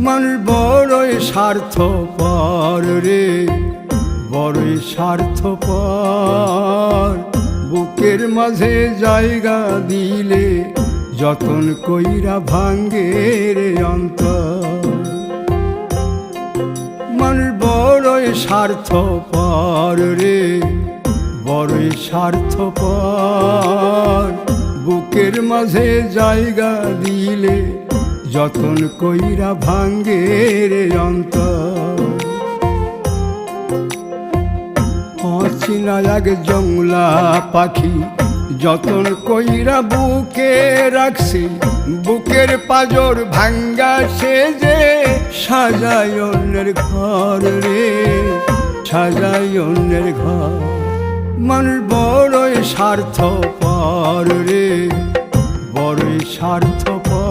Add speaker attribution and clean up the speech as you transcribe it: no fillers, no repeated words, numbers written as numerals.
Speaker 1: মানুষ বড়ই স্বার্থপর রে, বড়ই স্বার্থপর। বুকের মাঝে জায়গা দিলে যতন কইরা ভাঙ্গে রে অন্তর। মানুষ বড়ই স্বার্থপর রে, বড়ই স্বার্থপর। বুকের মাঝে জায়গা দিলে যতন কইরা ভাঙ্গে রে অন্তর। অচিনা এক জংলা পাখি যতন কইরা বুকে রাখছি, বুকের পাজর ভাঙ্গা সে যে সাজায় অন্যের ঘর রে, সাজায় অন্যের ঘর। মানুষ বড়ই স্বার্থপর রে, বড়ই স্বার্থপর।